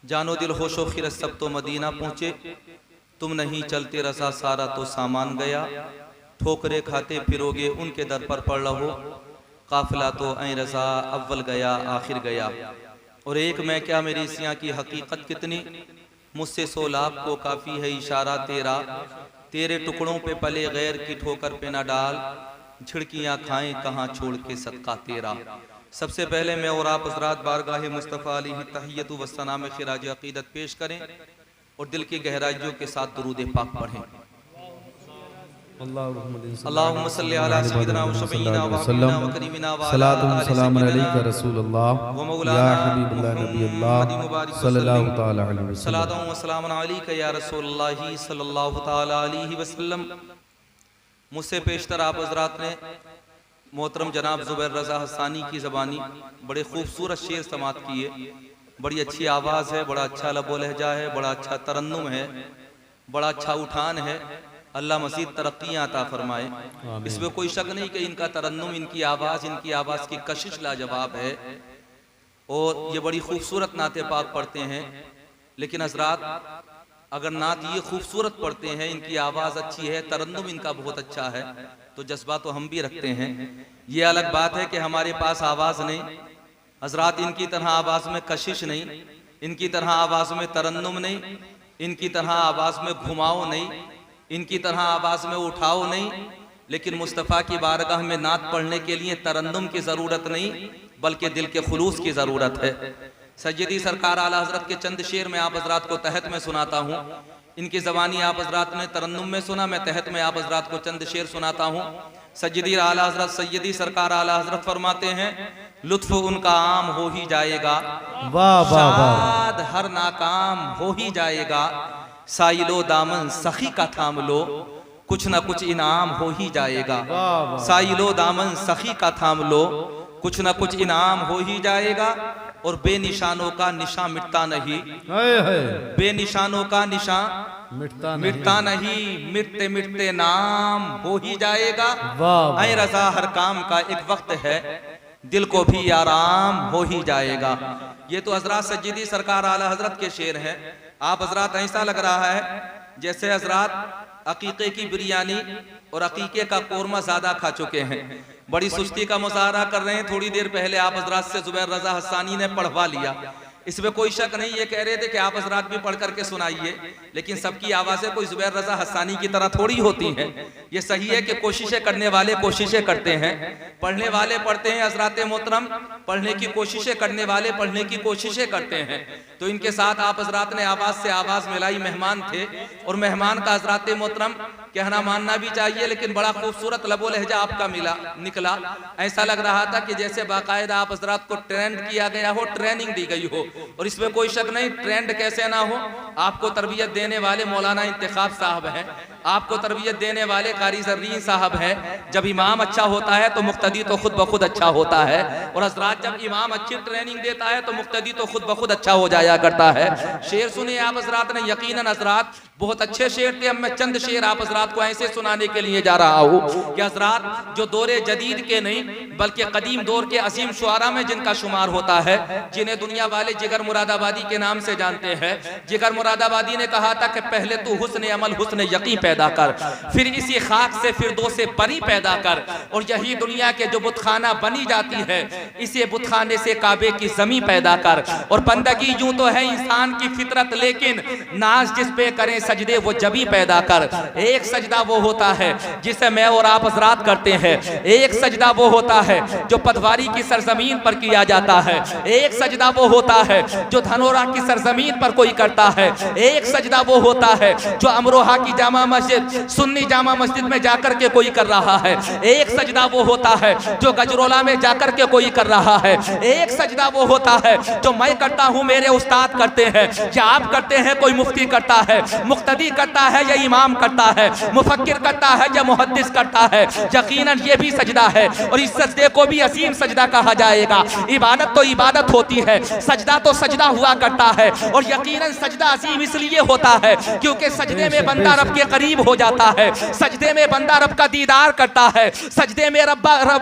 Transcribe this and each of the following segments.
जानो दिल होशो खिरत सब तो मदीना पहुँचे, तुम नहीं चलते रसा सारा तो सामान गया। ठोकरे खाते फिरोगे उनके दर पर पड़ रहो, काफिला तो ऐ रसा अव्वल गया आखिर गया। और एक मैं क्या मेरी सियाँ की हकीकत कितनी, मुझसे 100 लाख को काफ़ी है इशारा तेरा। तेरे टुकड़ों पे पले गैर की ठोकर पे न डाल, झिड़कियाँ खाएं कहाँ छोड़ के सदका तेरा। सबसे पहले मैं और आप हज़रात बारगाह मुस्तफ़ा अलैहि तहियतु व सलाम में खिराज अक़ीदत पेश करें और दिल की गहराइयों के साथ दुरूद पाक पढ़ें। अल्लाहुम्मा सल्लि अला सय्यिदिना व शफ़ीना व हबीबिना व करीमिना व अला आलि सय्यिदिना रसूलुल्लाह व मौलाना या हबीबुल्लाह नबील्लाह सल्लल्लाहु तआला अलैहि वसल्लम। सलातु व सलामुन अलैका या रसूलल्लाह सल्लल्लाहु तआला अलैहि वसल्लम। मुझसे पेशतर आप हज़रात ने मोहतरम जनाब ज़ुबैर रज़ा हसानी की ज़बानी बड़े खूबसूरत शेर समात किए। बड़ी अच्छी आवाज़ है, बड़ा अच्छा लबो लहजा है, बड़ा अच्छा तरन्नुम है, बड़ा अच्छा उठान है। अल्लाह मज़ीद तरक्कियाँ अता फरमाए। इसमें कोई शक नहीं कि इनका तरन्नुम, इनकी आवाज़ की कशिश लाजवाब है और ये बड़ी खूबसूरत नाते पाक पढ़ते हैं। लेकिन हज़रात अगर नात ये खूबसूरत पढ़ते हैं, इनकी आवाज़ अच्छी है, तरन्नुम इनका बहुत अच्छा है, तो जज्बा तो हम भी रखते हैं। ये अलग बात है कि हमारे पास आवाज़ नहीं। हज़रात इनकी तरह आवाज़ में कशिश नहीं, इनकी तरह आवाज़ में तरन्नुम नहीं, इनकी तरह आवाज़ में घुमाव नहीं, इनकी तरह आवाज़ में उठाव नहीं। लेकिन मुस्तफ़ा की बारगाह में नात पढ़ने के लिए तरन्नुम की ज़रूरत नहीं, बल्कि दिल के खुलूस की ज़रूरत है। सैयदी सरकार आला हज़रत के चंद शेर में आप हज़रात को तहत में सुनाता हूँ। इनकी ज़बानी आप हज़रात ने तरन्नुम में सुना, मैं तहत में आप हज़रात को चंद शेर सुनाता हूँ। सैयदी आला हज़रत सैयदी सरकार आला हज़रत फरमाते हैं, लुत्फ़ उनका आम हो ही जाएगा, वाह वाह वाह, शाद हर नाकाम हो ही जाएगा। साइलो दामन सखी का थाम लो, कुछ न कुछ इनाम हो ही जाएगा। साइलो दामन सखी का थाम लो, कुछ न कुछ इनाम हो ही जाएगा। और बेनिशानों का निशान मिटता नहीं, बेनिशानों का निशान मिटता नहीं, मिटते मिटते नाम हो ही जाएगा। ऐ रज़ा हर काम का एक वक्त है, दिल को भी आराम हो ही जाएगा। ये तो हज़रात सज्जिदी सरकार आला हज़रत के शेर हैं। आप हज़रात ऐसा लग रहा है जैसे हज़रात अकीके की बिरयानी और अकीके का कोरमा ज़्यादा खा चुके हैं, बड़ी सुस्ती का मुजाहरा कर रहे हैं। थोड़ी देर पहले आप हज़रात से ज़ुबैर रज़ा हसानी ने पढ़वा लिया, इसमें कोई शक नहीं। ये कह रहे थे कि आप हज़रात भी पढ़ करके सुनाइए, लेकिन सबकी आवाज़ें कोई ज़ुबैर रज़ा हसानी की तरह थोड़ी होती हैं। ये सही है कि कोशिशें करने वाले कोशिशें करते हैं, पढ़ने वाले पढ़ते हैं। हज़रात मोहतरम पढ़ने की कोशिशें करने वाले पढ़ने की कोशिशें करते हैं। तो इनके साथ आप हज़रात ने आवाज़ से आवाज़ मिलाई, मेहमान थे और मेहमान का हज़रात मोहतरम कहना मानना भी चाहिए, लेकिन बड़ा खूबसूरत लबो लहजा आपका निकला। ऐसा लग रहा था कि जैसे बाकायदा आप हज़रात को ट्रेंड किया गया हो, ट्रेनिंग दी गई हो। और इसमें कोई शक नहीं, ट्रेंड कैसे ना हो। आपको तरबियत देने वाले मौलाना इंतखाब साहब हैं, आपको तरबियत देने वाले कारी ज़र्रीन साहब हैं। जब इमाम अच्छा होता है तो मुक्तदी तो खुद ब खुद अच्छा होता है, और हज़रात जब इमाम अच्छी ट्रेनिंग देता है तो मुक्तदी तो खुद ब खुद अच्छा हो जाया करता है। शेर सुनिए आप हज़रात ने, यकीनन हज़रात बहुत अच्छे शेर थे। अब मैं चंद शेर आप हज़रात को ऐसे सुनाने के लिए जा रहा हूँ कि हज़रात जो दौरे जदीद के नहीं बल्कि कदीम दौर के असीम शुआरा में जिनका शुमार होता है, जिन्हें दुनिया वाले जिगर मुरादाबादी के नाम से जानते हैं। जिगर मुरादाबादी ने कहा था कि पहले तू हुस्न अमल हुस्न यकीन पैदा कर, फिर इसी खाक से फिरदौस से परी पैदा कर, और यही दुनिया के जो बुतखाना बनी जाती है इसे बुतखाने से काबे की जमी पैदा कर। और बंदगी यूं तो है इंसान की फितरत, लेकिन नाज जिस पे करें सजदे वो जबी पैदा कर। एक सजदा वो होता है जिसे मैं और आप हज़रात करते हैं, एक सजदा वो होता है जो पदवारी की सरजमीन पर किया जाता है, एक सजदा वो होता है जो धनोरा की सरजमीन पर कोई करता है, एक सजदा वो होता है जो अमरोहा की जामा मस्जिद सुन्नी जामा मस्जिद में जाकर के कोई कर रहा है, एक सजदा वो होता है जो गजरोला में जाकर के कोई कर रहा है, एक सजदा वो होता है जो मैं करता हूँ मेरे उस्ताद करते हैं, या आप करते हैं कोई मुफ्ती करता है, मुक्तदी करता है या इमाम करता है, मुफक्किर करता है या मुहद्दिस करता है। यकीनन ये भी सजदा है और इस सजदे को भी असीम सजदा कहा जाएगा। इबादत तो इबादत होती है, सजदा तो सजदा हुआ करता है, और यकीनन सजदा असीम इसलिए होता है क्योंकि सजदे में बंदा रब के करीब करीब हो जाता है। सजदे में बंदा रब का दीदार करता है, सजदे में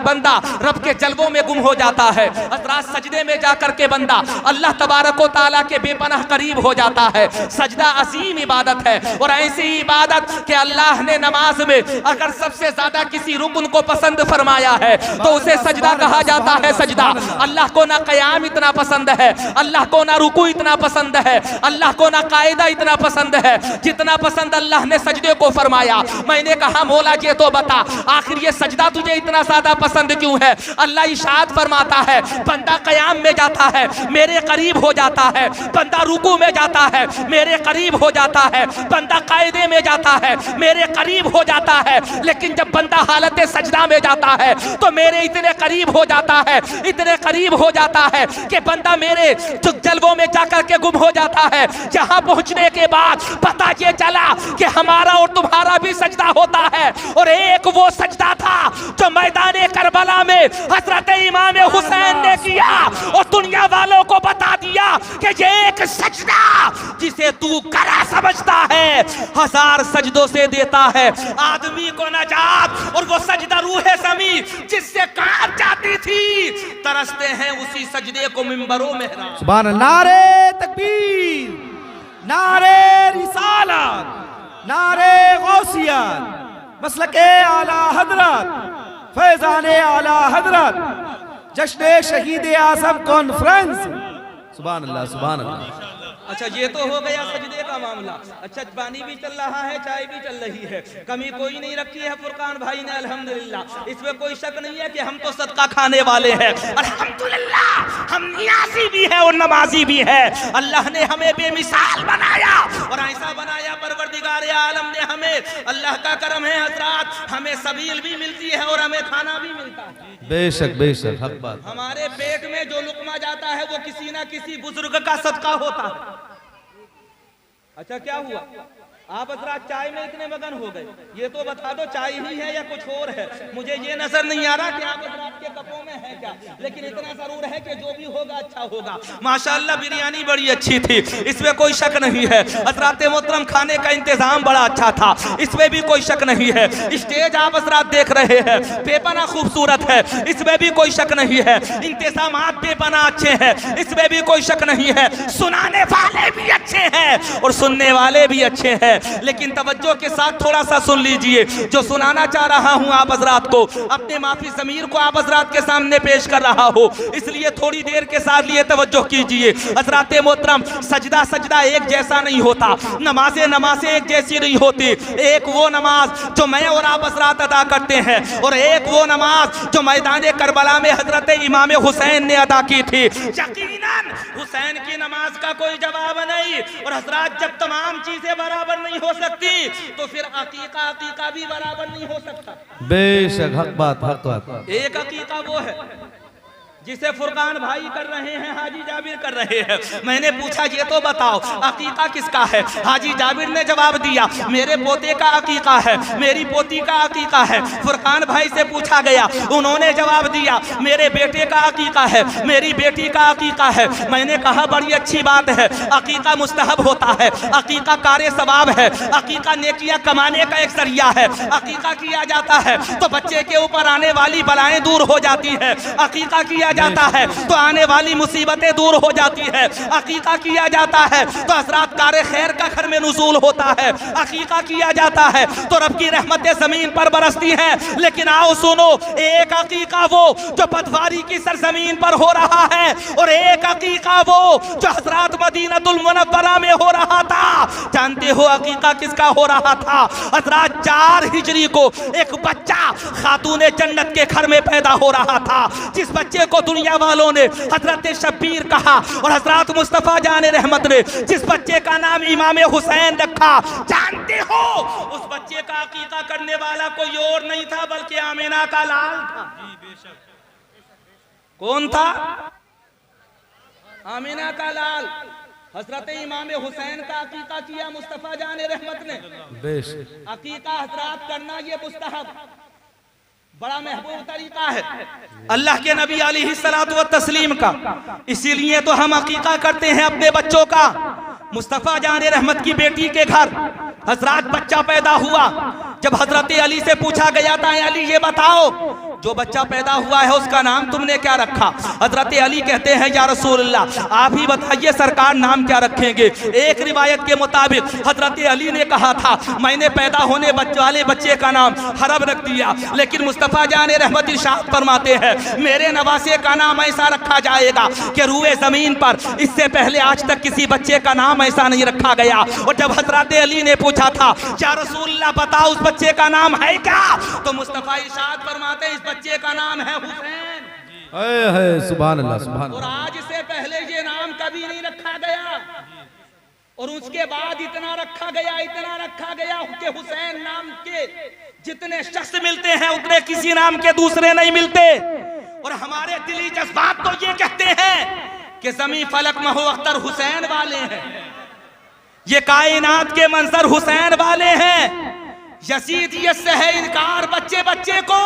बंदा रब के जलवों में गुम हो जाता है। हज़रात सजदे में जाकर के बंदा अल्लाह तबारक व तआला के बेपनाह करीब हो जाता है। सजदा अजीम इबादत है और ऐसी इबादत कि अल्लाह ने नमाज में अगर सबसे ज्यादा किसी रुकन को पसंद फरमाया है तो उसे सजदा कहा जाता है। सजदा अल्लाह को ना क़याम इतना पसंद है, अल्लाह को ना रुकू इतना पसंद है, अल्लाह को ना कायदा इतना पसंद है जितना पसंद अल्लाह ने सजदे को फरमाया। मैंने कहा मौला जी तो बता आखिर ये सजदा तुझे इतना ज्यादा पसंद क्यों है? अल्लाह इशाद फरमाता है बंदा क़याम में जाता है मेरे करीब हो जाता है, बंदा रुकू में जाता है मेरे करीब हो जाता है, बंदा कायदे में जाता है मेरे करीब हो जाता है। लेकिन जब बंदा हालत सजदा में जाता है तो मेरे इतने करीब हो जाता है, इतने करीब हो जाता है कि बंदा मेरे जलवों में जाकर के गुम हो जाता है। जहां पहुंचने के बाद पता ये चला कि हमारा और तुम्हारा भी सजदा होता है। और एक वो सजदा था जो मैदान करबला में हजरत इमाम हुसैन ने किया और दुनिया वालों को बता दिया कि ये एक सजदा जिसे तू करा समझता है 1000 सजदों से देता है आदमी को नजात। और वो सजदा रूह ज़मीं जिससे कांप जाती थी, तरसते हैं उसी सजदे को मिंबरों में। सुभान अल्लाह। नारे तकबीर, नारे रिसालत, नारे गौसियत, मसलके आला हजरत, फैजाने आला हजरत, जश्न शहीद आज़म कॉन्फ्रेंस। सुभान अल्लाह, सुभान अल्लाह। अच्छा ये तो हो गया सजदे का मामला। अच्छा पानी भी चल रहा है, चाय भी चल रही है, कमी कोई नहीं रखी है फुरकान भाई ने अल्हम्दुलिल्लाह। इसमें कोई शक नहीं है कि हम तो सदका खाने वाले हैं अल्हम्दुलिल्लाह। हम नियाज़ी भी है और नमाजी भी है। अल्लाह ने हमें बेमिसाल बनाया और ऐसा बनाया परवरदिगार आलम ने हमें, अल्लाह का करम है हजरात, हमें सबील भी मिलती है और हमें खाना भी मिलता है। बेशक बेशक हक बात। हमारे पेट में जो लुकमा जाता है वो किसी ना किसी बुजुर्ग का सदका होता है। अच्छा क्या हुआ आप हजरात चाय में इतने मगन हो गए? ये तो बता दो चाय ही है या कुछ और है? मुझे ये नजर नहीं आ रहा कि आप हजरात के कपों में है क्या, लेकिन इतना जरूर है कि जो भी होगा अच्छा होगा। माशाअल्लाह बिरयानी बड़ी अच्छी थी, इसमें कोई शक नहीं है। हजरात मोहतरम खाने का इंतजाम बड़ा अच्छा था, इसमें भी कोई शक नहीं है। स्टेज आप हजरात देख रहे हैं बेपना खूबसूरत है, इसमें भी कोई शक नहीं है। इंतजाम बेपना अच्छे हैं, इसमें भी कोई शक नहीं है। सुनाने वाले भी अच्छे हैं और सुनने वाले भी अच्छे हैं। लेकिन तवज्जो के साथ थोड़ा सा सुन लीजिए, जो सुनाना चाह रहा हूं आप हजरात को, अपने माफी ज़मीर को आप हजरात के सामने पेश कर रहा हो, इसलिए थोड़ी देर के साथ लिए तवज्जो कीजिए। हजरात मोहतरम सजदा सजदा एक जैसा नहीं होता, नमाजें नमाजें एक जैसी नहीं होती। एक वो नमाज जो मैं और आप हजरात अदा करते हैं और एक वो नमाज जो मैदान करबला में हजरत इमाम हुसैन ने अदा की थी। यकीनन हुसैन की नमाज का कोई जवाब नहीं। और हजरात जब तमाम चीजें बराबर नहीं हो सकती तो फिर अकीका भी बराबर नहीं हो सकता। बेशक हक बात, हक बात। एक अकीका वो है जिसे फुरकान भाई कर रहे हैं, हाजी जाबिर कर रहे हैं। मैंने पूछा ये तो बताओ अकीका किसका है? हाजी जाबिर ने जवाब दिया मेरे पोते का अकीका है, मेरी पोती का अकीका है। फुरकान भाई से पूछा गया, उन्होंने जवाब दिया मेरे बेटे का अकीका है, मेरी बेटी का अकीका है। मैंने कहा बड़ी अच्छी बात है, अकीका मुस्तहब होता है, अकीका कारे सवाब है, अकीका नेकियां कमाने का एक जरिया है। अकीका किया जाता है तो बच्चे के ऊपर आने वाली बलाएं दूर हो जाती है, अकीका किया जाता है तो आने वाली मुसीबतें दूर हो जाती है, अकीका किया जाता है तो हजरात कारे खैर का घर में नुज़ूल होता है, अकीका किया जाता है तो रब की रहमतें जमीन पर बरसती हैं। लेकिन आओ सुनो, एक अकीका वो जो पतवारी की सरजमीन पर हो रहा है और एक अकीका वो जो हजरात मदीनतुल मुनव्वरा में हो रहा था। जानते हो अकीका किसका हो रहा था? हजरात 4 हिजरी को एक बच्चा खातूने जन्नत के घर में पैदा हो रहा था, जिस बच्चे को दुनिया वालों ने हजरत शब्बीर कहा और हजरत मुस्तफा जाने रहमत ने जिस बच्चे का नाम इमाम हुसैन रखा। जानते हो उस बच्चे का अकीका करने वाला कोई और नहीं था बल्कि आमिना का लाल था। कौन था? आमिना का लाल। हजरत इमाम हुसैन का अकीका किया मुस्तफा जाने रहमत ने। अकीका हजरात करना ये मुस्तहब बड़ा महबूब तरीका है अल्लाह के नबी अलैहिस्सलातु व तस्लीम का। इसीलिए तो हम अकीका करते हैं अपने बच्चों का। मुस्तफ़ा जाने रहमत की बेटी के घर हजरत बच्चा पैदा हुआ। जब हजरत अली से पूछा गया था, अली ये बताओ जो बच्चा पैदा हुआ है उसका नाम तुमने क्या रखा? हजरत अली कहते हैं या रसूलल्लाह आप ही बताइए सरकार नाम क्या रखेंगे। एक रिवायत के मुताबिक हजरत अली ने कहा था मैंने पैदा होने वाले बच्चे का नाम हरब रख दिया, लेकिन मुस्तफ़ा जाने रहमत इरशाद फरमाते हैं मेरे नवासे का नाम ऐसा रखा जाएगा कि रूए जमीन पर इससे पहले आज तक किसी बच्चे का नाम ऐसा नहीं रखा गया। और जब हजरत अली ने पूछा था या रसूलल्लाह बताओ उस बच्चे का नाम है क्या, तो मुस्तफ़ा इरशाद फरमाते हैं इस बच्चे का नाम है हुसैन। सुभान अल्लाह सुभान। और आज से पहले ये नाम कभी नहीं रखा गया और उसके बाद इतना रखा गया कि हुसैन नाम के जितने शख्स मिलते हैं उतने किसी नाम के दूसरे नहीं मिलते। और हमारे दिली जज्बात तो ये कहते हैं कि जमी फलक महो अख्तर हुसैन वाले हैं, ये कायनात के मंजर हुसैन वाले हैं। यजीदियत से है इनकार बच्चे बच्चे को,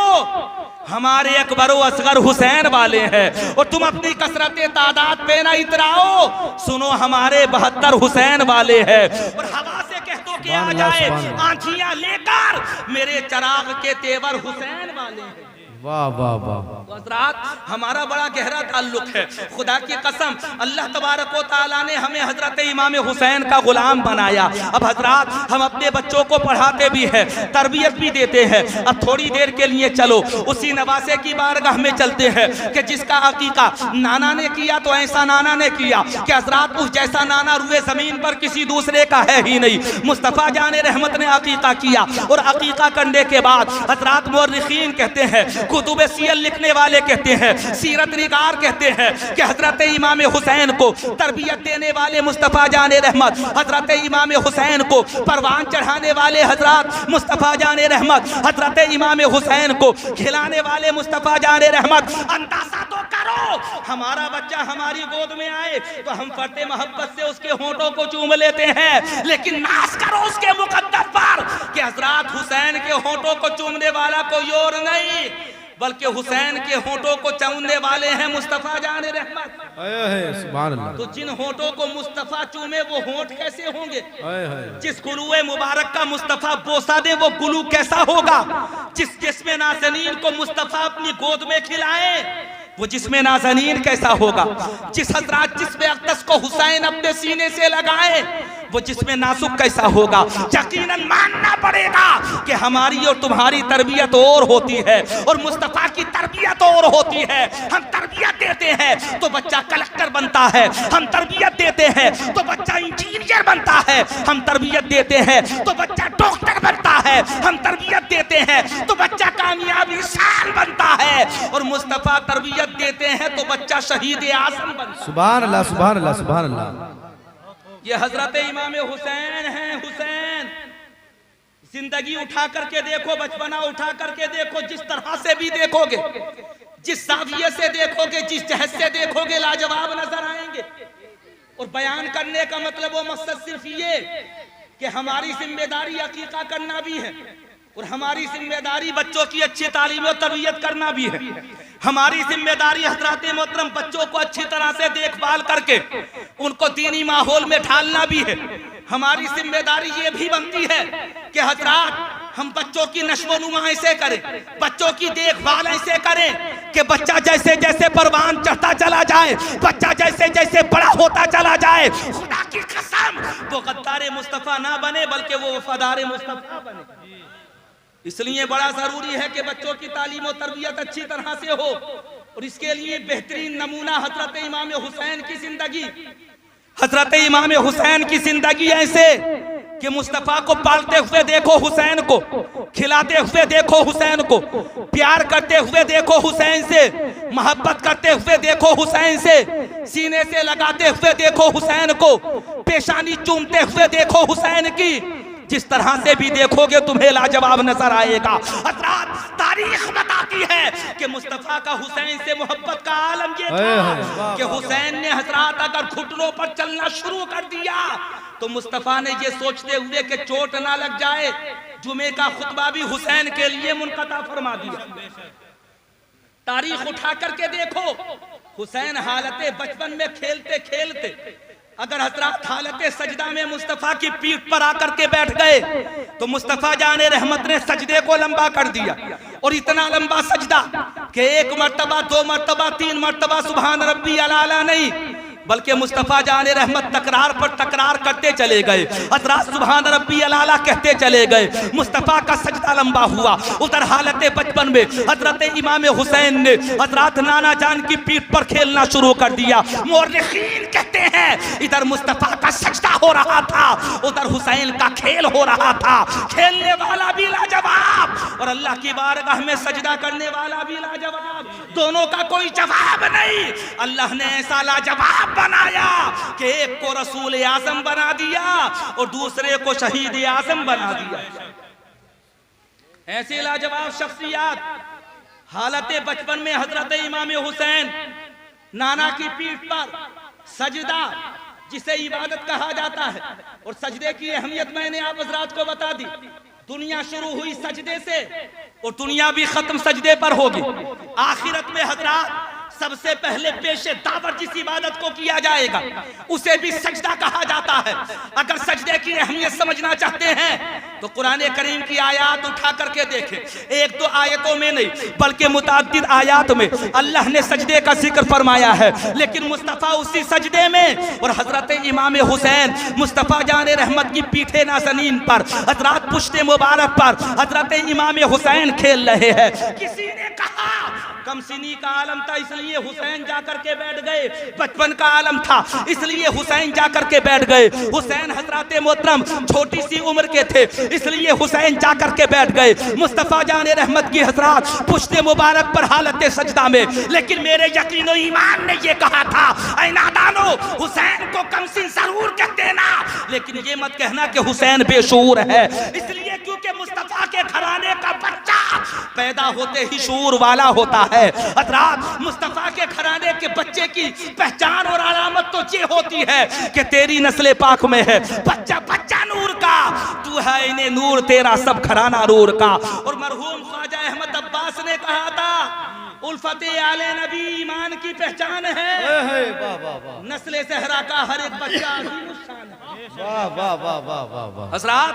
हमारे अकबर व असगर हुसैन वाले हैं। और तुम अपनी कसरत तादाद पे ना इतराओ, सुनो हमारे 72 हुसैन वाले हैं। और हवा से कह दो कि आ जाए आंखियां लेकर, मेरे चराग के तेवर हुसैन वाले हैं। वाह वाह वाह। हजरात हमारा बड़ा गहरा ताल्लुक है, खुदा की कसम अल्लाह तबारक व तआला ने हमें हजरत इमाम हुसैन का गुलाम बनाया। अब हजरात हम अपने बच्चों को पढ़ाते भी हैं, तरबियत भी देते हैं। अब थोड़ी देर के लिए चलो उसी नवासे की बारगाह में चलते हैं कि जिसका अकीका नाना ने किया तो ऐसा नाना ने किया कि हजरात उस जैसा नाना रुए जमीन पर किसी दूसरे का है ही नहीं। मुस्तफ़ा जाने रहमत ने अकीका किया और अकीका करने के बाद हजरात मुअर्रिखीन कहते हैं, कुतुब सीरत लिखने वाले कहते हैं, सीरत निगार कहते हैं कि हजरत इमाम हुसैन को तरबियत देने वाले मुस्तफ़ा जाने रहमत, हजरत इमाम हुसैन को परवान चढ़ाने वाले हजरत मुस्तफ़ा जाने रहमत, हजरत इमाम हुसैन को खिलाने वाले मुस्तफ़ा जाने रहमत। अंदाजा तो करो हमारा बच्चा हमारी गोद में आए तो हम फटे मोहब्बत से उसके होंठों को चूम लेते हैं, लेकिन नाश करो उसके मुकद्दर पर कि हजरत हुसैन के होंठों को चूमने वाला कोई और नहीं बल्कि हुसैन के होंठों को चूमने वाले हैं मुस्तफ़ा जाने रहमत। सुभान अल्लाह। तो जिन होंठों को मुस्तफ़ा चूमे वो होंठ कैसे होंगे? जिस गुलूए मुबारक का मुस्तफ़ा बोसा दे वो गुलू कैसा होगा? जिस जिस्मे नाज़नीन को मुस्तफ़ा अपनी गोद में खिलाए वो जिस्मे नाज़नीन कैसा होगा? जिस हजरत जिस्मे अक़दस को हुसैन अपने सीने से लगाए वो जिसमें नासुक कैसा होगा? यकीनन मानना पड़ेगा कि हमारी और तुम्हारी तरबियत और होती है और मुस्तफ़ा की तरबियत और होती है। हम तरबियत देते हैं तो बच्चा कलेक्टर बनता है, हम तरबियत देते हैं तो बच्चा इंजीनियर बनता है, हम तरबियत देते हैं तो बच्चा डॉक्टर बनता है, हम तरबियत देते हैं तो बच्चा कामयाब इंसान बनता है, और मुस्तफ़ा तरबियत देते हैं तो बच्चा शहीद आज़म बनता है। सुभान अल्लाह सुभान अल्लाह सुभान अल्लाह। ये हजरत इमाम हुसैन हैं। हुसैन जिंदगी उठा करके देखो, बचपना उठा करके देखो, जिस तरह से भी देखोगे, जिस जाविये से देखोगे, जिस जहद से देखोगे लाजवाब नजर आएंगे। और बयान करने का मतलब वो मकसद सिर्फ ये कि हमारी जिम्मेदारी अकीका करना भी है और हमारी जिम्मेदारी बच्चों की अच्छी तालीम और तरबियत करना भी है। हमारी जिम्मेदारी हजरात मोहतरम बच्चों को अच्छी तरह से देखभाल करके उनको दीनी माहौल में ढालना भी है। हमारी जिम्मेदारी ये भी बनती है कि हजरात हम बच्चों की नश्वनुमा ऐसे करें, बच्चों की देखभाल ऐसे करें कि बच्चा जैसे जैसे परवान चढ़ता चला जाए, बच्चा जैसे जैसे बड़ा होता चला जाए, खुदा की कसम वो गद्दार मुस्तफ़ा ना बने बल्कि वो वफादार मुस्तफ़ा बने। इसलिए बड़ा जरूरी है कि बच्चों की तालीम और तरबियत अच्छी तरह से हो, और इसके लिए बेहतरीन नमूना हजरत इमाम हुसैन की जिंदगी। हजरत इमाम हुसैन की जिंदगी ऐसे कि मुस्तफ़ा को पालते हुए देखो हुसैन को, खिलाते हुए देखो हुसैन को, प्यार करते हुए देखो हुसैन से, मोहब्बत करते हुए देखो हुसैन से, सीने से लगाते हुए देखो हुसैन को, पेशानी चूमते हुए देखो हुसैन की। जिस तरह से भी देखोगे तुम्हें लाजवाब नजर आएगा। हजरात तारीख बताती है कि मुस्तफ़ा का हुसैन से मोहब्बत का आलम ये था कि हुसैन ने हजरात अगर घुटनों पर चलना शुरू कर दिया तो मुस्तफ़ा ने ये सोचते हुए कि चोट ना लग जाए, जुमे का खुतबा भी हुसैन के लिए मुनक़ता फरमा दिया। तारीख उठा करके देखो, हुसैन हालते बचपन में खेलते खेलते अगर हजरत हालत सजदा में मुस्तफ़ा की पीठ पर आकर के बैठ गए तो मुस्तफ़ा जाने रहमत ने सजदे को लंबा कर दिया, और इतना लंबा सजदा कि 1 मर्तबा 2 मर्तबा 3 मर्तबा सुभान रब्बी अला नहीं, बल्कि मुस्तफ़ा जाने रहमत तकरार पर तकरार करते चले गए। हज़रत सुभान रब्बी अला कहते चले गए। मुस्तफ़ा का सजदा लंबा हुआ। उधर हालत बचपन में हजरत इमाम हुसैन ने हजरत नाना जान की पीठ पर खेलना शुरू कर दिया। मुर्रिखीन कहते हैं इधर मुस्तफ़ा का सजदा हो रहा था, उधर हुसैन का खेल हो रहा था। खेलने वाला भी लाजवाब और अल्लाह की बारगाह में सजदा करने वाला भी लाजवाब, दोनों का कोई जवाब नहीं। अल्लाह ने ऐसा लाजवाब बनाया कि एक को रसूल आज़म बना दिया और दूसरे को शहीद आज़म बना दिया। ऐसे लाजवाब शख्सियत हालत बचपन में हजरत इमाम हुसैन नाना की पीठ पर सजदा, जिसे इबादत कहा जाता है, और सजदे की अहमियत मैंने आप हजरात को बता दी। दुनिया शुरू हुई सजदे से और दुनिया भी खत्म सजदे पर होगी। आखिरत में हजरात सबसे पहले पेशे दावर जिस इबादत को किया जाएगा उसे भी सजदा कहा जाता है। अगर सजदे की अहमियत समझना चाहते हैं तो कुरान करीम की आयत उठा करके देखें। 1-2 आयतों में नहीं बल्कि मुतअद्दिद आयत में अल्लाह ने सजदे का जिक्र फरमाया है। लेकिन मुस्तफ़ा उसी सजदे में और हजरत इमाम हुसैन मुस्तफ़ा जाने रहमत की पीठे नाज़नीन पर हजरत पुश्ते मुबारक पर हजरत इमाम हुसैन खेल रहे हैं। किसी ने कहा कमसिनी का आलम था इसलिए हुसैन जाकर के बैठ गए, बचपन का आलम था इसलिए हुसैन जाकर के बैठ गए। हुसैन हजरत मोहतरम छोटी सी उम्र के थे इसलिए हुसैन जाकर के बैठ गए। मुस्तफ़ा जाने रहमत की हजरत पुश्ते मुबारक पर हालत सजदा में। लेकिन मेरे यकीनो ईमान ने ये कहा था, ऐ नादानो, हुसैन को कमसिन जरूर कहते ना, लेकिन ये मत कहना कि हुसैन बेशूर है। इसलिए क्योंकि मुस्तफ़ा के घराने का बच्चा पैदा होते ही शूर वाला होता है। हज़रत मुस्तफ़ा के घराने के बच्चे की पहचान और अलामत तो ये होती है कि तेरी नस्ल पाक में है बच्चा बच्चा नूर का, तू है इन्हें नूर तेरा सब घराना नूर का। और मरहूम ख्वाजा अहमद अब्बास ने कहा था उल्फते आले नबी ईमान की पहचान है। नस्ल सहरा का हर एक बच्चा हज़रत।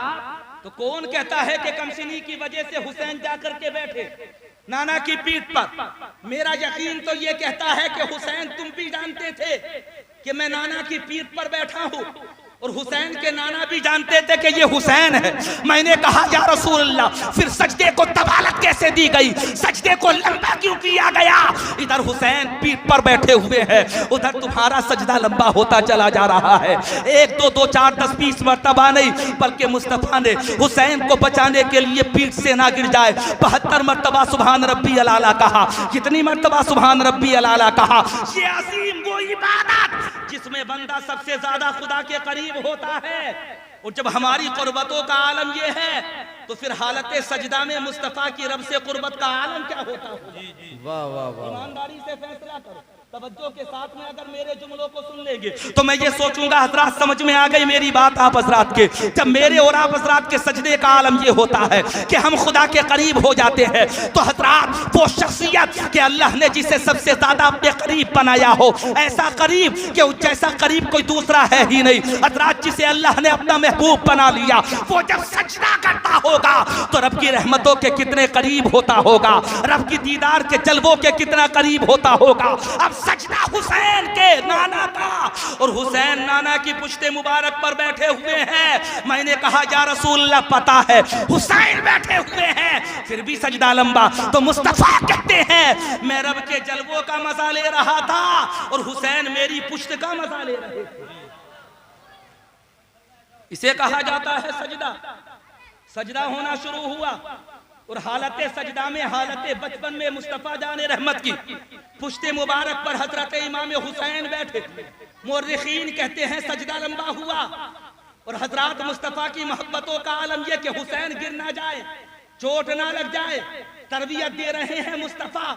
तो कौन कहता है कि कमसिनी की वजह से हुसैन जाकर के बैठे नाना की पीठ पर? मेरा यकीन तो ये कहता है कि हुसैन तुम भी जानते थे कि मैं नाना की पीठ पर बैठा हूँ, और हुसैन के नाना भी जानते थे कि ये हुसैन है। मैंने कहा या रसूल अल्लाह, फिर सजदे को तबालत कैसे दी गई, सजदे को लंबा क्यों किया गया? इधर हुसैन पीठ पर बैठे हुए हैं, उधर तुम्हारा सजदा लंबा होता चला जा रहा है। 1 2 2 4 10 20 मर्तबा नहीं बल्कि मुस्तफ़ा ने हुसैन को बचाने के लिए पीठ से ना गिर जाए 72 मर्तबा सुभान रब्बी अला कहा। कितनी मर्तबा सुभान रब्बी अला कहा? ये अजीम वो इबादत जिसमें बंदा सबसे ज्यादा खुदा के करीब होता है। और जब हमारी कुर्बतों का आलम ये है तो फिर हालत सजदा में मुस्तफ़ा की रब से कुर्बत का आलम क्या होता है? वाह वाह वाह। ईमानदारी से फैसला करो, तवज्जो के साथ में अगर मेरे जुमलों को सुन लेंगे तो मैं ये सोचूंगा हजरात समझ में आ गई मेरी बात आप हजरात के। जब मेरे और आप हजरात के सजदे का आलम ये होता है कि हम खुदा के करीब हो जाते हैं, तो हजरात वो शख्सियत कि अल्लाह ने जिसे सबसे ज्यादा अपने करीब बनाया हो, ऐसा करीब कि जैसा करीब कोई दूसरा है ही नहीं, हजरात जिसे अल्लाह ने अपना महबूब बना लिया, वो जब सजदा करता होगा तो रब की रहमतों के कितने करीब होता होगा, रब की दीदार के जलवों के कितना करीब होता होगा। अब सजदा हुसैन के नाना का, और हुसैन नाना की पुश्ते मुबारक पर बैठे हुए हैं। मैंने कहा या रसूल अल्लाह, पता है हुसैन बैठे हुए हैं फिर भी सजदा लंबा। तो मुस्तफ़ा कहते हैं मैं रब के जलवों का मजा ले रहा था और हुसैन मेरी पुश्त का मजा ले रहे थे। इसे कहा जाता है सजदा। सजदा होना शुरू हुआ और हालत सजदा में हालत बचपन में मुस्तफ़ा जाने रहमत की पुश्ते मुबारक पर हजरत इमाम हुसैन बैठे। मुर्रिखीन कहते हैं सजदा लंबा हुआ और हजरत मुस्तफ़ा की मोहब्बतों का आलम यह कि हुसैन गिर ना जाए, चोट ना लग जाए। तरबियत दे रहे हैं मुस्तफ़ा,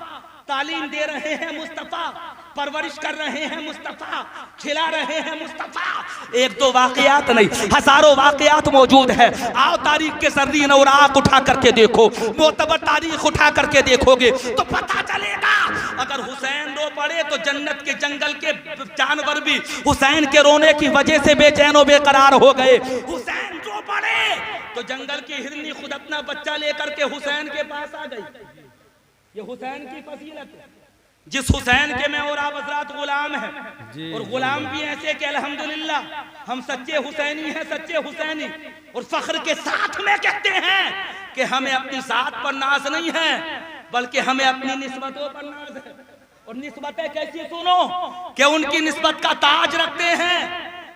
तालीम दे रहे हैं मुस्तफ़ा, परवरिश कर रहे हैं मुस्तफा, खिला रहे हैं मुस्तफा। एक दो वाकयात नहीं, हजारों वाकयात मौजूद है। आओ तारीख के सर्दीन और आंख उठा करके देखो, मोतबर तारीख उठा करके देखोगे तो पता चलेगा। अगर हुसैन रो पड़े तो जन्नत के जंगल के जानवर भी हुसैन के रोने की वजह से बेचैन और बेकरार हो गए। हुसैन रो पड़े तो जंगल की हिरनी खुद अपना बच्चा लेकर के हुसैन के पास आ गई। ये हुसैन की फजीलत है। जिस हुसैन के में और आप हजरात गुलाम हैं, और गुलाम भी ऐसे कि अल्हम्दुलिल्लाह हम सच्चे हुसैनी हैं, सच्चे हुसैनी। और फख्र के साथ में कहते हैं कि हमें अपनी साथ पर नाज नहीं है, बल्कि हमें अपनी निस्बतों पर नाज है। और निस्बतें कैसी सुनो कि उनकी निस्बत का ताज रखते हैं,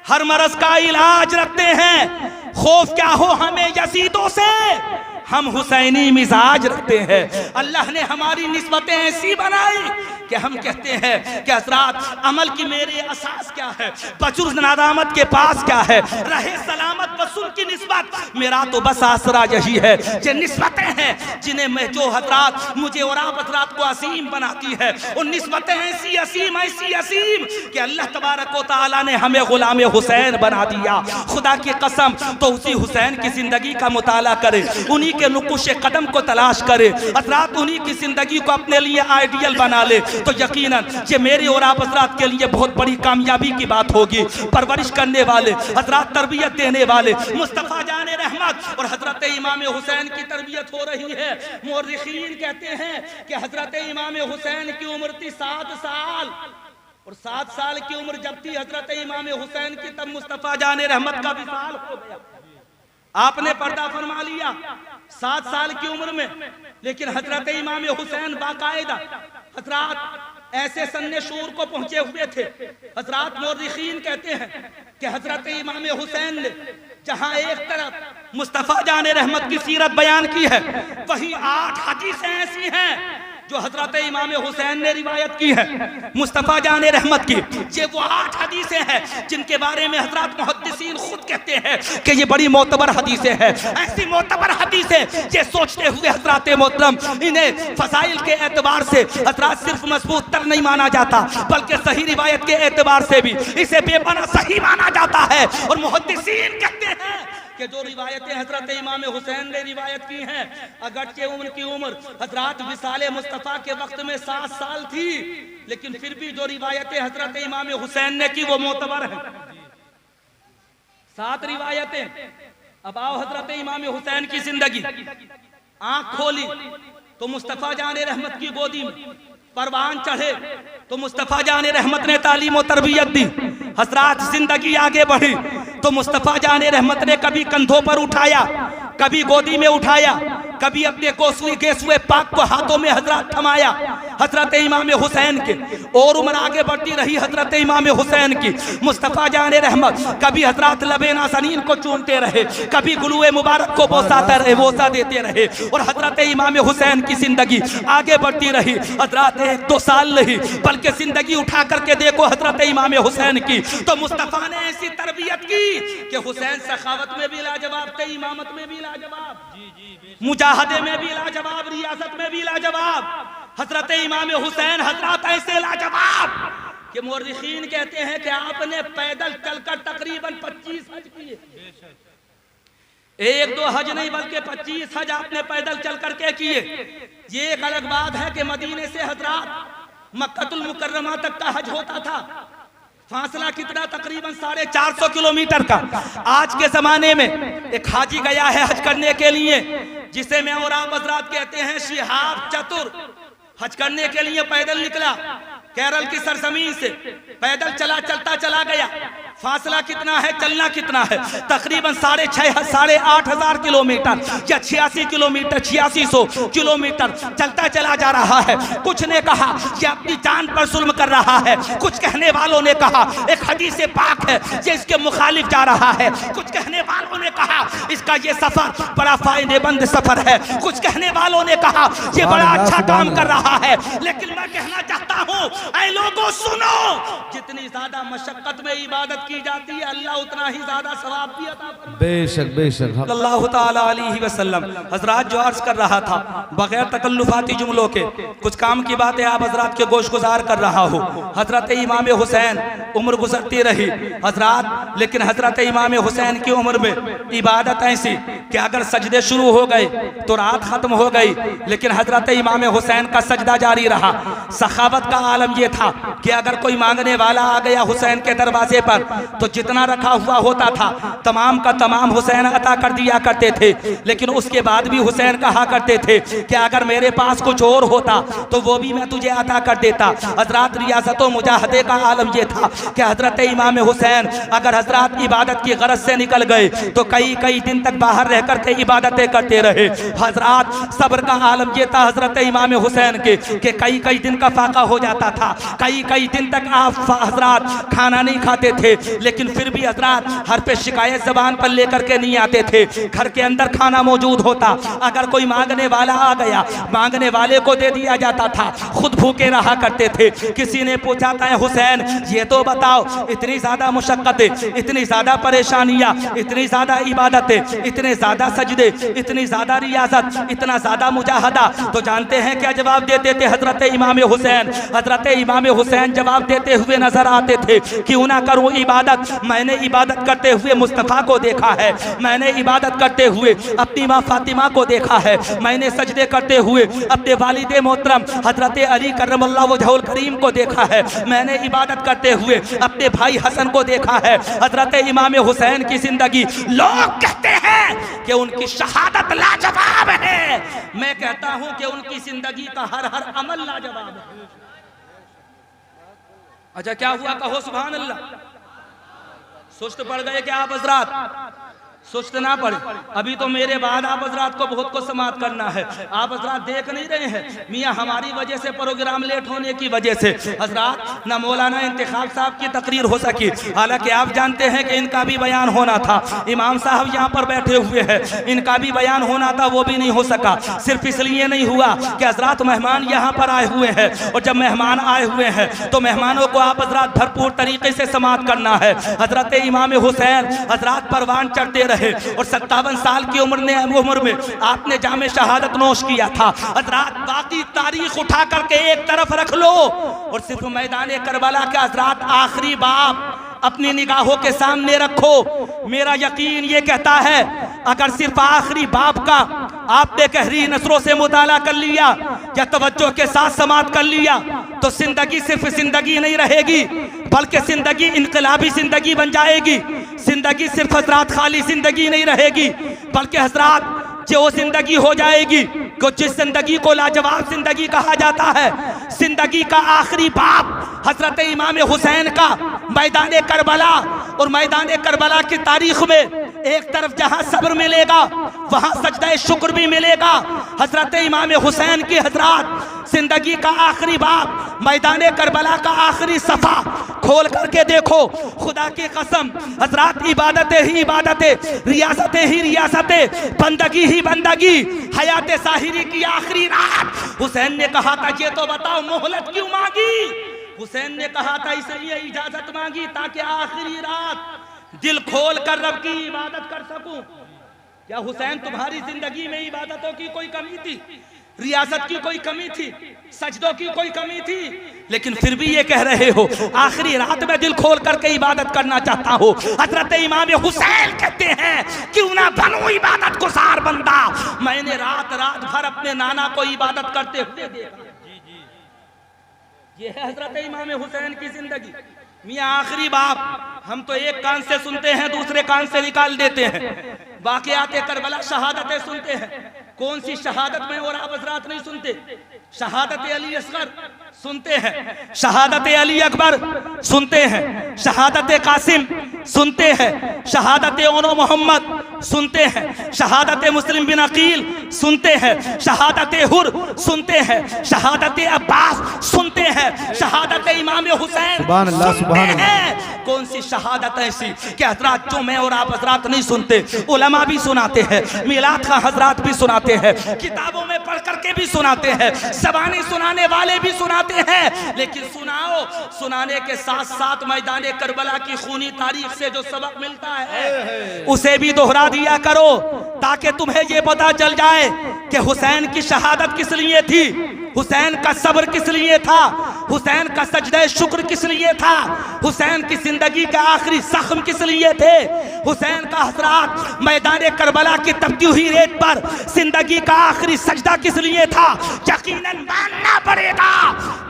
हर मरज का इलाज रखते हैं। खौफ क्या हो हमें यजीदों से, हम हुसैनी मिजाज रखते हैं। अल्लाह ने हमारी निस्बतें ऐसी बनाई कि हम कहते हैं कि हजरात अमल की मेरे असास क्या है, बजुर्ग नादामत के पास क्या है, रहे सलामत वसूल की निस्बत, मेरा तो बस आसरा यही है। ये निस्बतें हैं जिन्हें मैं जो हजरात मुझे और आप हजरात को असीम बनाती है, उन निस्बतें ऐसी असीम कि अल्लाह तबारक व तआला ने हमें गुलाम हुसैन बना दिया। खुदा की कसम, तो उसी हुसैन की जिंदगी का मुताला करे, उन्हीं के नुकुश कदम को तलाश करे, हजरात उन्हीं की जिंदगी को अपने लिए आइडियल बना ले, तो यकीनन ये मेरी और आप हजरात के लिए बहुत बड़ी कामयाबी की बात होगी। परवरिश करने वाले हजरात, तरबियत देने वाले मुस्तफ़ा जाने रहमत और हजरत इमाम हुसैन की तरबियत हो रही है। मुर्रिखीन कहते हैं कि हजरत इमाम हुसैन की उम्र थी 7 साल, और 7 साल की उम्र जब थी हजरत इमाम हुसैन की, तब मुस्तफ़ा जाने रहमत का विसाल हो गया। आपने पर्दा फरमा लिया 7 साल की उम्र में, लेकिन हजरत इमाम हुसैन बाकायदा हजरात ऐसे सन्ने शूर को पहुंचे हुए थे। हजरात मुर्रिखीन कहते हैं कि हजरत इमाम हुसैन ने जहां एक तरफ मुस्तफ़ा जाने रहमत की सीरत बयान की है, वहीं 8 हदीसें ऐसी हैं जो हजरत इमाम हुसैन ने रिवायत की है मुस्तफ़ा जाने रहमत की। ये वो 8 हदीसें हैं जिनके बारे में हजरत मुहद्दिसीन खुद कहते हैं कि ये बड़ी मोतबर हदीसें हैं। ऐसी मोतबर हदीसें ये सोचते हुए हजरत मोहतरम, इन्हें फसाइल के एतबार से हजरत सिर्फ मजबूत तर नहीं माना जाता, बल्कि सही रिवायत के एतबार से भी इसे बेपना सही माना जाता है। और मुहद्दिसीन कहते हैं कि जो रिवायतें हजरत इमाम हुसैन ने रिवायत की हैं, अगरचे उनकी उम्र हजरत विसाले मुस्तफ़ा के वक्त में 7 साल थी, लेकिन फिर भी जो रिवायतें हजरत इमाम हुसैन ने की वो मोतबर हैं। 7 रिवायतें। अब आओ हजरत इमाम हुसैन की जिंदगी, आंख खोली तो मुस्तफ़ा जाने रहमत की गोदी में, परवान चढ़े तो मुस्तफ़ा जाने रहमत ने तालीम और तरबियत दी। हजरात जिंदगी आगे बढ़ी तो मुस्तफ़ा जाने रहमत ने कभी कंधों पर उठाया, कभी गोदी में उठाया, कभी अपने गेसुए पाक को हाथों में हजरत थमाया हजरत इमाम हुसैन के। और उम्र आगे बढ़ती रही हजरत इमाम हुसैन की। मुस्तफ़ा जाने रहमत कभी हजरत लबेना सनीन को चूमते रहे, कभी गुलुए मुबारक को बोसा देते रहे। और हजरत इमाम हुसैन की जिंदगी आगे बढ़ती रही। हजरत 1-2 साल नहीं, बल्कि जिंदगी उठा करके देखो हजरत इमाम हुसैन की, तो मुस्तफ़ा ने ऐसी तरबियत की कि हुसैन सखावत में भी लाजवाब थे, इमामत में भी लाजवाब, मुजाहदे में भी लाजवाब, रियासत में भी लाजवाब। हजरत इमाम हुसैन हजरत ऐसे लाजवाब कि मुर्रिखीन कहते हैं कि आपने पैदल चलकर तकरीबन 25 हज किए। 1-2 हज नहीं, बल्कि 25 हज आपने पैदल चल करके किए। ये एक अलग बात है कि मदीने से हजरत मक्कतुल मुकर्रमा तक का हज होता था। फासला कितना? तकरीबन 450 किलोमीटर का। आज के जमाने में एक हाजी गया है हज करने के लिए, जिसे मैं और आप हजरात कहते हैं शिहाब चतुर, हज करने के लिए पैदल निकला केरल की सरजमीन से, पैदल चलता चला गया। फासला कितना है, चलना कितना है? तकरीबन 8,500 किलोमीटर या 86 किलोमीटर, 8600 किलोमीटर चलता चला जा रहा है। कुछ ने कहा कि अपनी जान पर जुल्म कर रहा है, कुछ कहने वालों ने कहा एक हदीस पाक है ये इसके मुखालिफ जा रहा है, कुछ कहने वालों ने कहा कहा इसका ये सफर बड़ा फायदेमंद सफर है, कुछ कहने वालों ने कहा ये बड़ा अच्छा काम कर रहा है। लेकिन मैं कहना चाहता हूँ ऐ लोगों सुनो, जितनी ज्यादा मशक्कत में इबादत की जाती है अल्लाह उतना ही ज्यादा सवाब भी अता फरमाता है। बेशक बेशक। सल्लल्लाहु ताला अलैहि वसल्लम हजरात जो अर्ज कर रहा था बगैर तकल्लुफाती जुमलों के कुछ काम की बातें आप हजरात के गोश गुजार कर रहा हो। हजरत इमाम हुसैन उम्र गुजरती रही हजरात, लेकिन हजरत इमाम हुसैन की उम्र में इबादत ऐसी कि अगर सजदे शुरू हो गए तो रात खत्म हो गई, लेकिन हजरत इमाम हुसैन का सजदा जारी रहा। सखावत का आलम यह था कि अगर कोई मांगने वाला आ गया हुसैन के दरवाजे पर तो जितना रखा हुआ होता था तमाम का तमाम हुसैन अता कर दिया करते थे। लेकिन उसके बाद भी हुसैन कहा करते थे कि अगर मेरे पास कुछ और होता तो वो भी मैं तुझे अता कर देता। हजरत रियासत व मुजाहदे का आलम यह था कि हजरत इमाम हुसैन अगर हजरत इबादत की गरज से निकल गए तो कई कई दिन तक बाहर रह करके इबादतें करते रहे। हजरत सब्र का आलम यह था हजरत इमाम हुसैन के कि कई कई दिन का फाका हो जाता था, कई कई दिन तक आप हजरत खाना नहीं खाते थे, लेकिन फिर भी हजरत हर पे शिकायत जबान पर लेकर के नहीं आते थे। घर के अंदर खाना मौजूद होता, अगर कोई मांगने वाला आ गया मांगने वाले को दे दिया जाता था, खुद भूखे रहा करते थे। किसी ने पूछा था हुसैन ये तो बताओ इतनी ज्यादा मुशक्कतें, इतनी ज्यादा परेशानियां, इतनी ज्यादा इबादतें, इतने ज्यादा सजदे, इतनी ज्यादा रियासत, इतना ज्यादा मुजाहदा, तो जानते हैं क्या जवाब देते थे हजरत इमाम हुसैन? हजरत इमाम हुसैन जवाब देते हुए नजर आते थे क्यों ना करूं इबादत, मैंने इबादत करते हुए मुस्तफ़ा को देखा है, मैंने इबादत करते हुए अपनी माँ फातिमा को देखा है, मैंने सजदे करते हुए अपने वालिद मोहतरम हजरत अली करमल्लाहु वजहुल करीम को देखा है, मैंने इबादत करते हुए अपने भाई हसन को देखा है। हजरत इमाम हुसैन की जिंदगी लोग कहते हैं कि उनकी शहादत लाजवाब है, मैं कहता हूं कि उनकी जिंदगी का हर हर अमल लाजवाब है। अच्छा क्या हुआ कहो सुभान अल्लाह। सुस्त पड़ गए क्या आप हजरात? सुस्त ना पड़े, अभी तो मेरे बाद आप हजरात को बहुत कुछ समाप्त करना है। आप हजरात देख नहीं रहे हैं मियाँ हमारी वजह से प्रोग्राम लेट होने की वजह से हजरात न मौलाना इंतखाब साहब की तकरीर हो सकी, हालांकि आप जानते हैं कि इनका भी बयान होना था। इमाम साहब यहाँ पर बैठे हुए हैं, इनका भी बयान होना था, वो भी नहीं हो सका। सिर्फ इसलिए नहीं हुआ कि हजरात मेहमान यहाँ पर आए हुए हैं, और जब मेहमान आए हुए हैं तो मेहमानों को आप हजरात भरपूर तरीके से समाप्त करना है। हजरत इमाम हुसैन हजरात परवान चढ़ते रहे और 57 साल की उम्र में आपने जामे शहादत नोश किया था। हजरात बाकी तारीख उठा करके एक तरफ रख लो और सिर्फ मैदान करबला के हजरात आखिरी बाप अपनी निगाहों के सामने रखो। मेरा यकीन ये कहता है अगर सिर्फ आखिरी बाप का आपने गहरी नजरों से मुताला कर लिया या तवज्जो के साथ समाप्त कर लिया तो जिंदगी सिर्फ जिंदगी नहीं रहेगी, बल्कि जिंदगी इनकलाबी जिंदगी बन जाएगी। जिंदगी सिर्फ हजरात खाली जिंदगी नहीं रहेगी, बल्कि हजरात जो जिंदगी हो जाएगी को जिस जिंदगी को लाजवाब जिंदगी कहा जाता है, जिंदगी का आखिरी बाप हजरत इमाम हुसैन का मैदान करबला, और मैदान करबला की तारीख में एक तरफ जहां सब्र मिलेगा वहां सजदा शुक्र भी मिलेगा। हजरत इमाम हुसैन की हजरात जिंदगी का आखिरी बाप मैदान करबला का आखिरी सफा खोल करके देखो, खुदा की कसम हजरात इबादतें ही इबादतें, रियासतें ही रियासतें, बंदगी ही बंदगी, हयात साहिरी की आखिरी रात। हुसैन ने कहा था ये तो बताओ मोहलत क्यों मांगी? हुसैन ने कहा था इसलिए इजाजत मांगी ताकि आखिरी रात दिल खोल कर रब की इबादत कर सकूं। क्या हुसैन तुम्हारी जिंदगी में इबादतों की कोई कमी थी, रियासत की कोई कमी थी, सजदों की कोई कमी थी? लेकिन फिर भी ये कह रहे हो आखिरी रात में दिल खोल करके इबादत करना चाहता हो। हजरत इमाम हुसैन कहते हैं क्यों ना बनूं इबादत गुजार बंदा, मैंने रात रात भर अपने नाना को इबादत करते हुए देखा। ये है हजरत इमाम हुसैन की जिंदगी। मियाँ आखिरी बाप हम तो एक कान से सुनते हैं दूसरे कान से निकाल देते हैं, वाक़यात करबला शहादतें सुनते हैं। कौन सी शहादत में और आप हजरात नहीं सुनते? शहादत अली असगर सुनते हैं, शहादत अली अकबर सुनते हैं, शहादत कासिम सुनते हैं, शहादत ओनो मोहम्मद सुनते हैं, शहादत मुस्लिम बिन अकील सुनते हैं, शहादत हुर सुनते हैं, शहादत अब्बास सुनते हैं, शहादत इमाम हुसैन सुनते हैं। कौन सी शहादत ऐसी कि हजरात जो मैं और आप हजरात नहीं सुनते, उलमा भी सुनाते हैं, मिलाद का हजरात भी सुनाते हैं, किताबों में पढ़ करके भी सुनाते हैं, ज़बानी सुनाने वाले भी सुनाते हैं। लेकिन सुनाओ, सुनाने के साथ साथ मैदान करबला की खूनी तारीख से जो सबक मिलता है उसे भी दोहरा दिया करो, ताकि तुम्हें यह पता चल जाए कि हुसैन की शहादत किस लिए थी, हुसैन का सब्र किस लिए था, हुसैन का सजदे शुक्र किस लिए था, हुसैन की जिंदगी का आखिरी जख्म किस लिए थे, हुसैन का हसरात मैदान करबला की तपती हुई रेत पर जिंदगी का आखिरी सजदा किस लिए था। यकीनन मानना पड़ेगा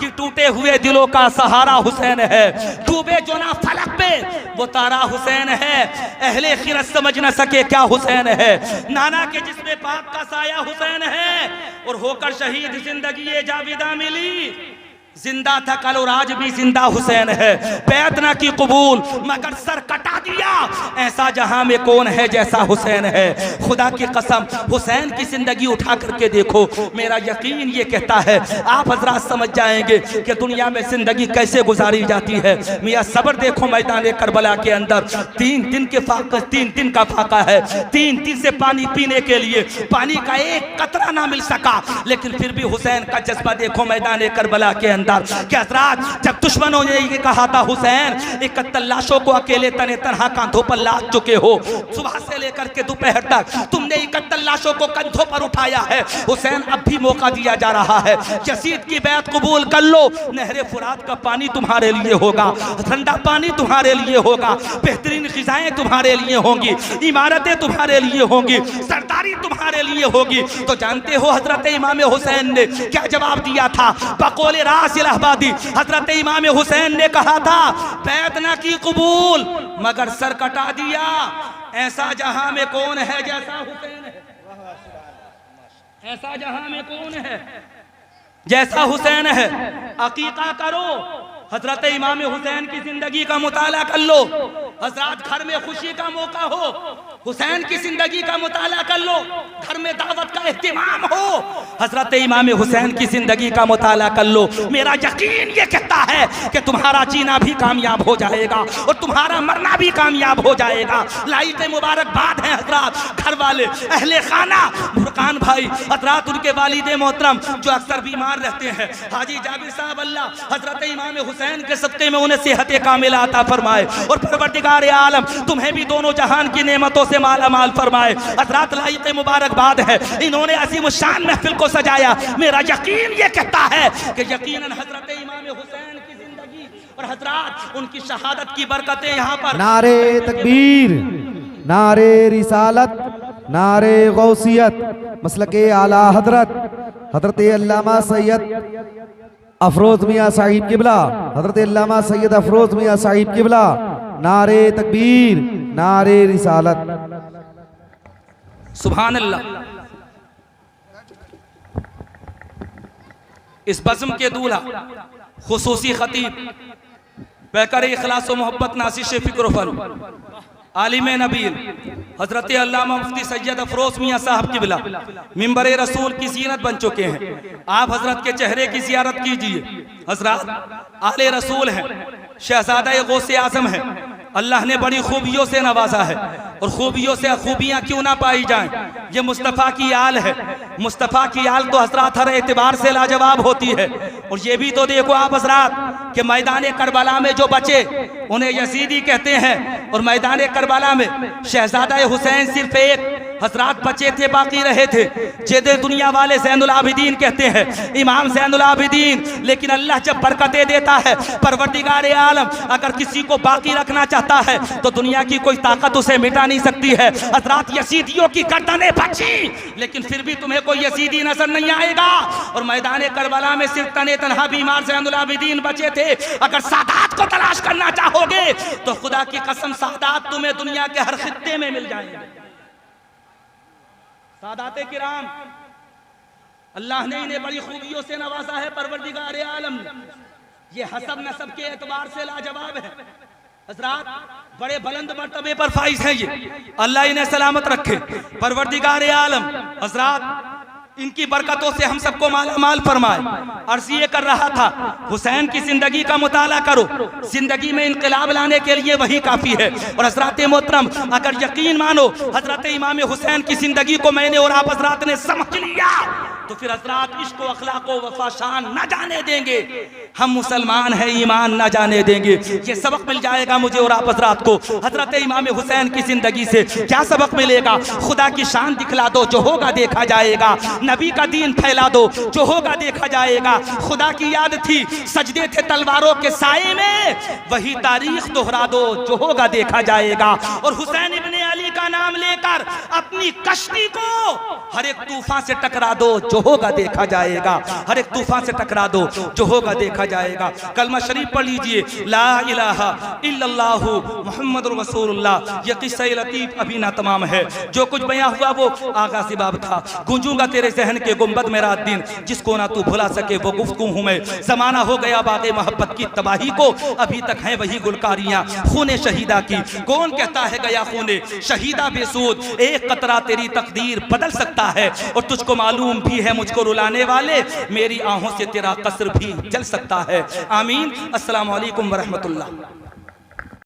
कि टूटे हुए दिलों का सहारा हुसैन है, डूबे जो ना फलक पे वो तारा हुसैन है, अहले खिरत समझ न सके क्या हुसैन है, नाना के जिसमें पाक का साया हुसैन है, और होकर शहीद जिंदगी जाविदा मिली, जिंदा था कल और आज भी जिंदा हुसैन है, बैत ना की कबूल मगर सर कटा दिया, ऐसा जहां में कौन है जैसा हुसैन है। खुदा की कसम हुसैन की जिंदगी उठा करके देखो, मेरा यकीन ये कहता है आप हजरात समझ जाएंगे कि दुनिया में जिंदगी कैसे गुजारी जाती है। मियां सब्र देखो, मैदान करबला के अंदर 3 दिन का फाका है, 3 दिन से पानी पीने के लिए पानी का एक कतरा ना मिल सका, लेकिन फिर भी हुसैन का जज्बा देखो मैदान करबला के अंदर। क्या रात जब दुश्मनों ने ये कहा था हुसैन 71 लाशों को अकेले तने तनहा कांधों पर लाद चुके हो, सुबह से लेकर के दोपहर तक तुमने 71 लाशों को कंधों पर उठाया है, हुसैन अब भी मौका दिया जा रहा है, यजीद की बैत कबूल कर लो, नहरे फुरात का पानी तुम्हारे लिए होगा, ठंडा पानी तुम्हारे लिए होगा, बेहतरीन ग़िज़ाएं तुम्हारे लिए होंगी, इमारतें तुम्हारे लिए होंगी, सरदारी तुम्हारे लिए होगी। तो जानते हो हजरत इमाम हुसैन ने क्या जवाब दिया था? बकौल रास इलाहाबादी हजरत इमाम हुसैन ने कहा था बैत ना की कबूल मगर सर कटा दिया, ऐसा जहां में कौन है जैसा हुसैन है, ऐसा जहां में कौन है जैसा हुसैन है। अकीका करो, हजरत इमाम हुसैन की जिंदगी का मुताला कर लो, हजरत घर में खुशी का मौका हो हुसैन की जिंदगी का मुताला कर लो, घर में दावत का एहतिमाम हो हजरत इमाम हुसैन की जिंदगी का मुताला कर लो। मेरा यकीन ये कहता है कि तुम्हारा जीना भी कामयाब हो जाएगा और तुम्हारा मरना भी कामयाब हो जाएगा। लाइक मुबारकबाद है हजरत घर वाले अहले खाना फुरकान भाई हजरत, उनके वालिद मोहतरम जो अक्सर बीमार रहते हैं, हाजी जाबिर साहब अल्लाह हजरत इमाम हुसैन के सदक़े में उन्हें सेहत कामिला अता फरमाए और परवरदिगार आलम तुम्हें भी दोनों जहान की नेमतों से माला माल फरमाए। हजरत लाइक मुबारकबाद है, इन्होंने अजीम शान महफिल को सजाया। मेरा यकीन ये कहता है कि यकीनन हजरत इमाम हुसैन की जिंदगी और हजरत उनकी शहादत की बरकतें यहाँ पर। नारे तकबीर, नारे रिसालत, नारे गौसियत, मसलके आला हजरत हजरत अल्लामा सैयद अफरोज मियाँ साहिब किबला, हजरत अल्लामा सैयद अफरोज मियाँ साहिब किबला, नारे तकबीर, नारे रिसालत। सुभान अल्लाह। इस बज़्म के दूल्हा खुसूसी खतीब पैकर इखलास व मोहब्बत नासिश फ़िक्र फल आलिम नबील हजरत अल्लामा मुफ्ती सैयद अफरोज मियाँ साहब किबला मिंबर रसूल की ज़ीनत बन चुके हैं। आप हजरत के चेहरे की ज़ियारत कीजिए। हजरत आले रसूल हैं, शहजादा गौसे आज़म है, अल्लाह ने बड़ी खूबियों से नवाजा है और खूबियों से खूबियाँ क्यों ना पाई जाएं, ये मुस्तफ़ा की आल है। मुस्तफ़ा की आल तो हजरत हर एतबार से लाजवाब होती है। और ये भी तो देखो आप हजरत कि मैदान करबला में जो बचे उन्हें यजीदी कहते हैं और मैदान करबला में शहजादा हुसैन सिर्फ एक हजरत बचे थे, बाकी रहे थे, जिन्हें दुनिया वाले ज़ैनुल आबिदीन कहते हैं, इमाम ज़ैनुल आबिदीन। लेकिन अल्लाह जब बरकतें देता है, परवरदिगार आलम अगर किसी को बाकी रखना चाहता है तो दुनिया की कोई ताकत उसे मिटा नहीं सकती है। हजरत यजीदियों की गर्दनें बची, लेकिन फिर भी तुम्हें कोई यजीदी नजर नहीं आएगा। और मैदान करबला में सिर्फ तने तनहा बीमार ज़ैनुल आबिदीन बचे थे। अगर सादात को तलाश करना चाहोगे तो खुदा की कसम सादात तुम्हें दुनिया के हर खित्ते में मिल जाएंगे। सादाते किराम अल्लाह ने इन्हें बड़ी खूबियों से नवाजा है। परवरदिगार आलम ने ये हसब नसब के एतबार से लाजवाब है। हजरात बड़े बुलंद मर्तबे पर फाइज हैं ये, अल्लाह इन्हें सलामत रखे, परवरदिगार आलम हजरात इनकी बरकतों से हम सबको मालामाल फरमाए। अर्ज़ ये कर रहा था, हुसैन की जिंदगी का मुताला करो, जिंदगी में इनकलाब लाने के लिए वही काफी है। और हजरत मोहतरम अगर यकीन मानो हजरत इमाम हुसैन की जिंदगी को मैंने और आप हजरात ने समझ लिया तो फिर हजरात इश्क व अखलाक व वफा शान न जाने देंगे, हम मुसलमान हैं ईमान न जाने देंगे। ये सबक मिल जाएगा मुझे और आप हजरात को हजरत इमाम हुसैन की जिंदगी से। क्या सबक मिलेगा? खुदा की शान दिखला दो, जो होगा देखा जाएगा। नबी का दीन फैला दो, जो होगा देखा जाएगा। खुदा की याद थी, सजदे थे तलवारों के साए में, वही तारीख दोहरा दो, जो होगा देखा जाएगा। और हुसैन इब्ने अली का नाम लेकर अपनी कश्ती को हर एक तूफान से टकरा दो, जो होगा देखा जाएगा। हर एक तूफान से टकरा दो, जो होगा देखा जाएगा। कलमा शरीफ पढ़ लीजिए, ला इलाहा इल्लल्लाहु मुहम्मदुर रसूलुल्लाह। ये किस्सा लतीफ अभी ना तमाम है, जो कुछ बयां हुआ वो आगाज़ बाब था। गूंजूंगा तेरे जहन के गुंबद में रात दिन, जिसको ना तू भुला सके वो गुफ्तगू हूं मैं। जमाना हो गया बाग़े मोहब्बत की तबाही को, अभी तक हैं वही गुलकारियां खूने शहीदा की। कौन कहता है गया खूने शहीदा बेसूद, एक कतरा तेरी तकदीर बदल सकता है। और तुझको मालूम भी है मुझको रुलाने वाले, मेरी आहों से तेरा कसर भी जल सकता है। आमीन। अस्सलाम वालेकुम व रहमतुल्लाह।